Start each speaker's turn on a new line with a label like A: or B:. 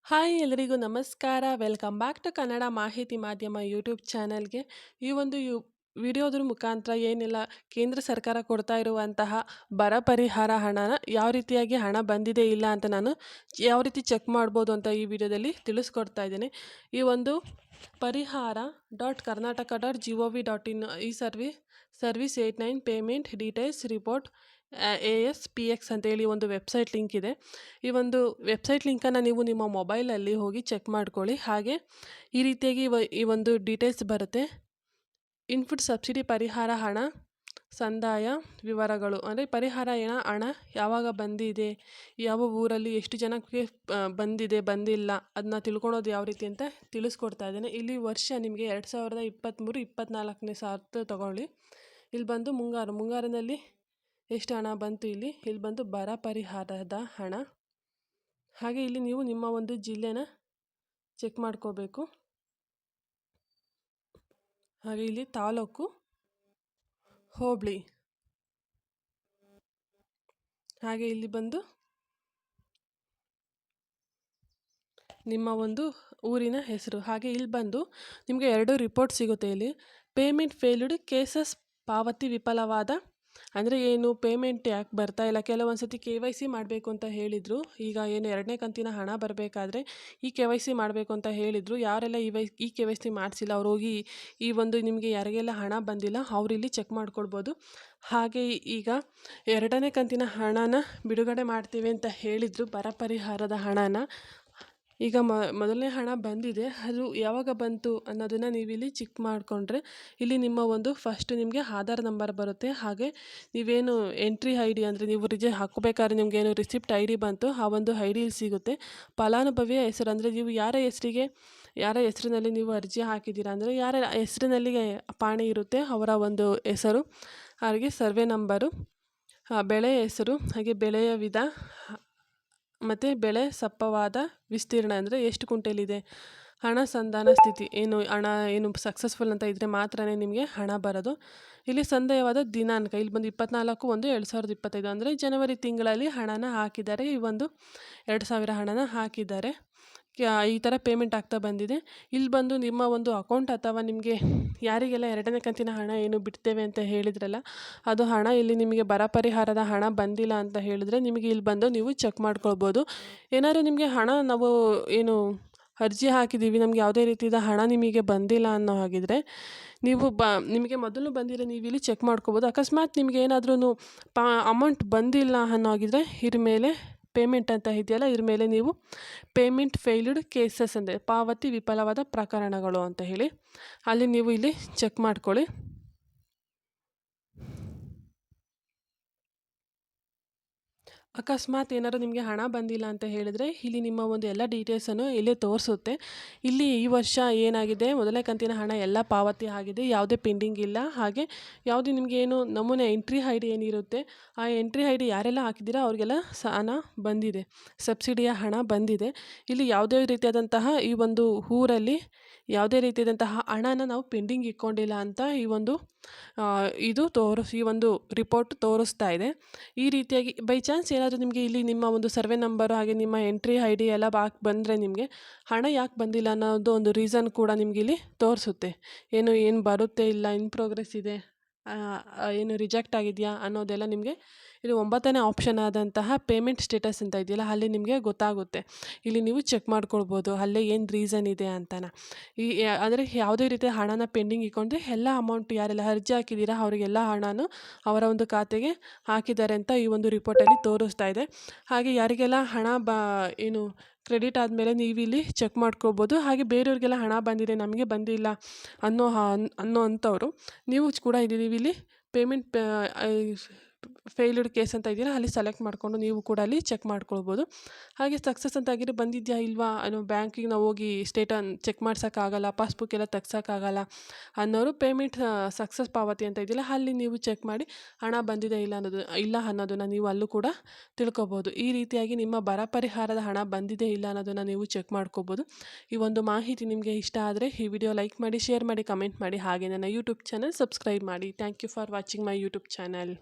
A: Hi ಎಲ್ಲರಿಗೂ ನಮಸ್ಕಾರ. Welcome back to Kannada ಮಾಹಿತಿ ಮಾಧ್ಯಮ ಯೂಟ್ಯೂಬ್ ಚಾನಲ್ಗೆ. ಈ ಒಂದು ವಿಡಿಯೋದ್ರ ಮುಖಾಂತರ ಏನೆಲ್ಲ ಕೇಂದ್ರ ಸರ್ಕಾರ ಕೊಡ್ತಾ ಇರುವಂತಹ ಬರ ಪರಿಹಾರ ಹಣನ ಯಾವ ರೀತಿಯಾಗಿ ಹಣ ಬಂದಿದೆ ಇಲ್ಲ ಅಂತ ನಾನು ಯಾವ ರೀತಿ ಚೆಕ್ ಮಾಡ್ಬೋದು ಅಂತ ಈ ವಿಡಿಯೋದಲ್ಲಿ ತಿಳಿಸ್ಕೊಡ್ತಾ ಇದ್ದೇನೆ. ಈ ಒಂದು ಪರಿಹಾರ.ಕರ್ನಾಟಕ.gov.in ಈ service 89 payment details report ASPX ಅಂತೇಳಿ ಒಂದು ವೆಬ್ಸೈಟ್ ಲಿಂಕ್ ಇದೆ. ಈ ಒಂದು ವೆಬ್ಸೈಟ್ ಲಿಂಕನ್ನು ನೀವು ನಿಮ್ಮ ಮೊಬೈಲಲ್ಲಿ ಹೋಗಿ ಚೆಕ್ ಮಾಡ್ಕೊಳ್ಳಿ. ಹಾಗೆ ಈ ರೀತಿಯಾಗಿ ಈ ಒಂದು ಡೀಟೇಲ್ಸ್ ಬರುತ್ತೆ. ಇನ್ಪುಟ್ ಸಬ್ಸಿಡಿ ಪರಿಹಾರ ಹಣ ಸಂದಾಯ ವಿವರಗಳು, ಅಂದರೆ ಪರಿಹಾರ ಹಣ ಯಾವಾಗ ಬಂದಿದೆ, ಯಾವ ಊರಲ್ಲಿ ಎಷ್ಟು ಜನಕ್ಕೆ ಬಂದಿದೆ ಬಂದಿಲ್ಲ ಅದನ್ನ ತಿಳ್ಕೊಳೋದು ಯಾವ ರೀತಿ ಅಂತ ತಿಳಿಸ್ಕೊಡ್ತಾ ಇದ್ದೇನೆ. ಇಲ್ಲಿ ವರ್ಷ ನಿಮಗೆ 2023-24ನೇ ಸಾಲ ತಗೊಳ್ಳಿ. ಇಲ್ಲಿ ಬಂದು ಮುಂಗಾರಿನಲ್ಲಿ ಎಷ್ಟು ಹಣ ಬಂತು, ಇಲ್ಲಿ ಬಂದು ಬರ ಪರಿಹಾರದ ಹಣ. ಹಾಗೆ ಇಲ್ಲಿ ನೀವು ನಿಮ್ಮ ಒಂದು ಜಿಲ್ಲೆನ ಚೆಕ್ ಮಾಡ್ಕೋಬೇಕು. ಹಾಗೆ ಇಲ್ಲಿ ತಾಲೂಕು, ಹೋಬಳಿ, ಹಾಗೆ ಇಲ್ಲಿ ಬಂದು ನಿಮ್ಮ ಒಂದು ಊರಿನ ಹೆಸರು. ಹಾಗೆ ಇಲ್ಲಿ ಬಂದು ನಿಮಗೆ 2 ರಿಪೋರ್ಟ್ ಸಿಗುತ್ತೆ. ಇಲ್ಲಿ ಪೇಮೆಂಟ್ ಫೇಲ್ಡ್ ಕೇಸಸ್, ಪಾವತಿ ವಿಫಲವಾದ, ಅಂದರೆ ಏನು ಪೇಮೆಂಟ್ ಯಾಕೆ ಬರ್ತಾ ಇಲ್ಲ, ಕೆಲವೊಂದು ಸತಿ KYC ಮಾಡಬೇಕು ಅಂತ ಹೇಳಿದರು. ಈಗ ಏನು 2ನೇ ಕಂತಿನ ಹಣ ಬರಬೇಕಾದ್ರೆ ಈ KYC ಮಾಡಬೇಕು ಅಂತ ಹೇಳಿದರು. ಯಾರೆಲ್ಲ ಈ KYC ಮಾಡಿಸಿಲ್ಲ ಅವ್ರು ಹೋಗಿ ಈ ಒಂದು ನಿಮಗೆ ಯಾರಿಗೆಲ್ಲ ಹಣ ಬಂದಿಲ್ಲ ಅವ್ರು ಇಲ್ಲಿ ಚೆಕ್ ಮಾಡ್ಕೊಳ್ಬೋದು. ಹಾಗೆ ಈಗ 2ನೇ ಕಂತಿನ ಹಣನ ಬಿಡುಗಡೆ ಮಾಡ್ತೀವಿ ಅಂತ ಹೇಳಿದರು, ಬರ ಪರಿಹಾರದ ಹಣನ. ಈಗ ಮೊದಲನೇ ಹಣ ಬಂದಿದೆ, ಅದು ಯಾವಾಗ ಬಂತು ಅನ್ನೋದನ್ನು ನೀವಿಲ್ಲಿ ಚೆಕ್ ಮಾಡಿಕೊಂಡ್ರೆ ಇಲ್ಲಿ ನಿಮ್ಮ ಒಂದು ಫಸ್ಟ್ ನಿಮಗೆ ಆಧಾರ್ ನಂಬರ್ ಬರುತ್ತೆ. ಹಾಗೆ ನೀವೇನು ಎಂಟ್ರಿ ID ಅಂದರೆ ನೀವು ಹಾಕಬೇಕಾದ್ರೆ ನಿಮಗೇನು ರಿಸಿಪ್ಟ್ ID ಬಂತು ಆ ಒಂದು ID ಸಿಗುತ್ತೆ. ಫಲಾನುಭವಿಯ ಹೆಸರು, ಅಂದರೆ ನೀವು ಯಾರ ಹೆಸರಿನಲ್ಲಿ ನೀವು ಅರ್ಜಿ ಹಾಕಿದ್ದೀರಾ, ಅಂದರೆ ಯಾರ ಹೆಸರಿನಲ್ಲಿ ಪಾಣಿ ಇರುತ್ತೆ ಅವರ ಒಂದು ಹೆಸರು, ಹಾಗೆ ಸರ್ವೆ ನಂಬರು, ಬೆಳೆ ಹೆಸರು, ಹಾಗೆ ಬೆಳೆಯ ವಿಧ, ಮತ್ತು ಬೆಳೆ ಸಪ್ಪವಾದ ವಿಸ್ತೀರ್ಣ, ಅಂದರೆ ಎಷ್ಟು ಕುಂಟೆಲಿದೆ, ಹಣ ಸಂಧಾನ ಸ್ಥಿತಿ, ಏನು ಸಕ್ಸಸ್ಫುಲ್ ಅಂತ ಇದ್ದರೆ ಮಾತ್ರ ನಿಮಗೆ ಹಣ ಬರೋದು. ಇಲ್ಲಿ ಸಂದೇಹವಾದ ದಿನಾಂಕ, ಇಲ್ಲಿ ಬಂದು 24/1/2025, ಅಂದರೆ ಜನವರಿ ತಿಂಗಳಲ್ಲಿ ಹಣನ ಹಾಕಿದ್ದಾರೆ. ಈ ಒಂದು 2000 ಹಣನ ಹಾಕಿದ್ದಾರೆ. ಈ ಥರ ಪೇಮೆಂಟ್ ಆಗ್ತಾ ಬಂದಿದೆ. ಇಲ್ಲಿ ಬಂದು ನಿಮ್ಮ ಒಂದು ಅಕೌಂಟ್ ಅಥವಾ ನಿಮಗೆ ಯಾರಿಗೆಲ್ಲ 2ನೇ ಕಂತಿನ ಹಣ ಏನು ಬಿಡ್ತೇವೆ ಅಂತ ಹೇಳಿದ್ರಲ್ಲ ಅದು ಹಣ ಇಲ್ಲಿ ನಿಮಗೆ ಬರ ಪರಿಹಾರದ ಹಣ ಬಂದಿಲ್ಲ ಅಂತ ಹೇಳಿದ್ರೆ ನಿಮಗೆ ಇಲ್ಲಿ ಬಂದು ನೀವು ಚೆಕ್ ಮಾಡ್ಕೊಳ್ಬೋದು. ಏನಾದರೂ ನಿಮಗೆ ಹಣ ನಾವು ಏನು ಅರ್ಜಿ ಹಾಕಿದ್ದೀವಿ, ನಮ್ಗೆ ಯಾವುದೇ ರೀತಿಯ ಹಣ ನಿಮಗೆ ಬಂದಿಲ್ಲ ಅನ್ನೋ ಹಾಗಿದ್ರೆ ನೀವು ನಿಮಗೆ ಮೊದಲು ಬಂದಿರೋ ನೀವು ಇಲ್ಲಿ ಚೆಕ್ ಮಾಡ್ಕೋಬೋದು. ಅಕಸ್ಮಾತ್ ನಿಮಗೆ ಏನಾದ್ರೂ ಅಮೌಂಟ್ ಬಂದಿಲ್ಲ ಅನ್ನೋ ಹಾಗಿದ್ರೆ ಇದ್ರ ಮೇಲೆ ಪೇಮೆಂಟ್ ಅಂತ ಇದೆಯಲ್ಲ, ಇದ್ರ ಮೇಲೆ ನೀವು ಪೇಮೆಂಟ್ ಫೇಲ್ಡ್ ಕೇಸಸ್ ಅಂದರೆ ಪಾವತಿ ವಿಫಲವಾದ ಪ್ರಕರಣಗಳು ಅಂತ ಹೇಳಿ ಅಲ್ಲಿ ನೀವು ಇಲ್ಲಿ ಚೆಕ್ ಮಾಡ್ಕೊಳ್ಳಿ. ಅಕಸ್ಮಾತ್ ಏನಾದರೂ ನಿಮಗೆ ಹಣ ಬಂದಿಲ್ಲ ಅಂತ ಹೇಳಿದರೆ ಇಲ್ಲಿ ನಿಮ್ಮ ಒಂದು ಎಲ್ಲ ಡೀಟೇಲ್ಸನ್ನು ಇಲ್ಲೇ ತೋರಿಸುತ್ತೆ. ಇಲ್ಲಿ ಈ ವರ್ಷ ಏನಾಗಿದೆ, ಮೊದಲನೇ ಕಂತಿನ ಹಣ ಎಲ್ಲ ಪಾವತಿ ಆಗಿದೆ, ಯಾವುದೇ ಪೆಂಡಿಂಗ್ ಇಲ್ಲ. ಹಾಗೆ ಯಾವುದೇ ನಿಮಗೆ ಏನು ನಮೂನೆ ಎಂಟ್ರಿ ID ಏನಿರುತ್ತೆ ಆ ಎಂಟ್ರಿ ID ಯಾರೆಲ್ಲ ಹಾಕಿದ್ದೀರಾ ಅವ್ರಿಗೆಲ್ಲ ಹಣ ಬಂದಿದೆ, ಸಬ್ಸಿಡಿಯ ಹಣ ಬಂದಿದೆ. ಇಲ್ಲಿ ಯಾವುದೇ ರೀತಿಯಾದಂತಹ ಈ ಒಂದು ಊರಲ್ಲಿ ಯಾವುದೇ ರೀತಿಯಾದಂತಹ ಹಣನ ನಾವು ಪೆಂಡಿಂಗ್ ಇಟ್ಕೊಂಡಿಲ್ಲ ಅಂತ ಈ ಒಂದು ಈ ಒಂದು ರಿಪೋರ್ಟ್ ತೋರಿಸ್ತಾ ಇದೆ. ಈ ರೀತಿಯಾಗಿ ಬೈ ಚಾನ್ಸ್ ಏನಾದರೂ ನಿಮಗೆ ಇಲ್ಲಿ ನಿಮ್ಮ ಒಂದು ಸರ್ವೆ ನಂಬರು ಹಾಗೆ ನಿಮ್ಮ ಎಂಟ್ರಿ ID ಎಲ್ಲ ಬಂದರೆ ನಿಮಗೆ ಹಣ ಯಾಕೆ ಬಂದಿಲ್ಲ ಅನ್ನೋದು ಒಂದು ರೀಸನ್ ಕೂಡ ನಿಮಗೆ ಇಲ್ಲಿ ತೋರಿಸುತ್ತೆ. ಏನು ಬರುತ್ತೆ, ಇಲ್ಲ ಇನ್ ಪ್ರೋಗ್ರೆಸ್ ಇದೆ, ಏನು ರಿಜೆಕ್ಟ್ ಆಗಿದೆಯಾ ಅನ್ನೋದೆಲ್ಲ ನಿಮಗೆ ಇದು 9ನೇ ಆಪ್ಷನ್ ಆದಂತಹ ಪೇಮೆಂಟ್ ಸ್ಟೇಟಸ್ ಅಂತ ಇದೆಯಲ್ಲ ಅಲ್ಲಿ ನಿಮಗೆ ಗೊತ್ತಾಗುತ್ತೆ. ಇಲ್ಲಿ ನೀವು ಚೆಕ್ ಮಾಡ್ಕೊಳ್ಬೋದು ಅಲ್ಲೇ ಏನು ರೀಸನ್ ಇದೆ ಅಂತನ. ಅಂದರೆ ಯಾವುದೇ ರೀತಿಯ ಹಣನ ಪೆಂಡಿಂಗ್ ಇಟ್ಕೊಂಡ್ರೆ ಎಲ್ಲ ಅಮೌಂಟ್ ಯಾರೆಲ್ಲ ಅರ್ಜಿ ಹಾಕಿದ್ದೀರಾ ಅವರಿಗೆಲ್ಲ ಹಣನೂ ಅವರ ಒಂದು ಖಾತೆಗೆ ಹಾಕಿದ್ದಾರೆ ಅಂತ ಈ ಒಂದು ರಿಪೋರ್ಟಲ್ಲಿ ತೋರಿಸ್ತಾ ಇದೆ. ಹಾಗೆ ಯಾರಿಗೆಲ್ಲ ಹಣ ಏನು ಕ್ರೆಡಿಟ್ ಆದಮೇಲೆ ನೀವು ಇಲ್ಲಿ ಚೆಕ್ ಮಾಡ್ಕೋಬೋದು. ಹಾಗೆ ಬೇರೆಯವ್ರಿಗೆಲ್ಲ ಹಣ ಬಂದಿದೆ ನಮಗೆ ಬಂದಿಲ್ಲ ಅನ್ನೋ ಅಂಥವ್ರು ನೀವು ಕೂಡ ಇಲ್ಲಿ ಪೇಮೆಂಟ್ ಫೇಲ್ಡ್ ಕೇಸ್ ಅಂತ ಇದೆಯಲ್ಲ ಅಲ್ಲಿ ಸೆಲೆಕ್ಟ್ ಮಾಡಿಕೊಂಡು ನೀವು ಕೂಡ ಅಲ್ಲಿ ಚೆಕ್ ಮಾಡ್ಕೊಳ್ಬೋದು. ಹಾಗೆ ಸಕ್ಸಸ್ ಅಂತ ಆಗಿದ್ರೆ ಬಂದಿದೆಯಾ ಇಲ್ವಾ ಅನ್ನೋ ಬ್ಯಾಂಕಿಗೆ ನಾವು ಹೋಗಿ ಚೆಕ್ ಮಾಡ್ಸೋಕ್ಕಾಗಲ್ಲ, ಪಾಸ್ಬುಕ್ ಎಲ್ಲ ತೆಗ್ಸೋಕ್ಕಾಗಲ್ಲ ಅನ್ನೋರು ಪೇಮೆಂಟ್ ಸಕ್ಸಸ್ ಪಾವತಿ ಅಂತ ಇದೆಯಲ್ಲ ಅಲ್ಲಿ ನೀವು ಚೆಕ್ ಮಾಡಿ ಹಣ ಬಂದಿದೆ ಇಲ್ಲ ಅನ್ನೋದನ್ನು ನೀವು ಅಲ್ಲೂ ಕೂಡ ತಿಳ್ಕೊಬೋದು. ಈ ರೀತಿಯಾಗಿ ನಿಮ್ಮ ಬರ ಪರಿಹಾರದ ಹಣ ಬಂದಿದೆ ಇಲ್ಲ ಅನ್ನೋದನ್ನು ನೀವು ಚೆಕ್ ಮಾಡ್ಕೋಬೋದು. ಈ ಒಂದು ಮಾಹಿತಿ ನಿಮಗೆ ಇಷ್ಟ ಆದರೆ ಈ ವಿಡಿಯೋ ಲೈಕ್ ಮಾಡಿ, ಶೇರ್ ಮಾಡಿ, ಕಮೆಂಟ್ ಮಾಡಿ. ಹಾಗೆ ನನ್ನ ಯೂಟ್ಯೂಬ್ ಚಾನಲ್ ಸಬ್ಸ್ಕ್ರೈಬ್ ಮಾಡಿ. Thank you for watching my YouTube channel.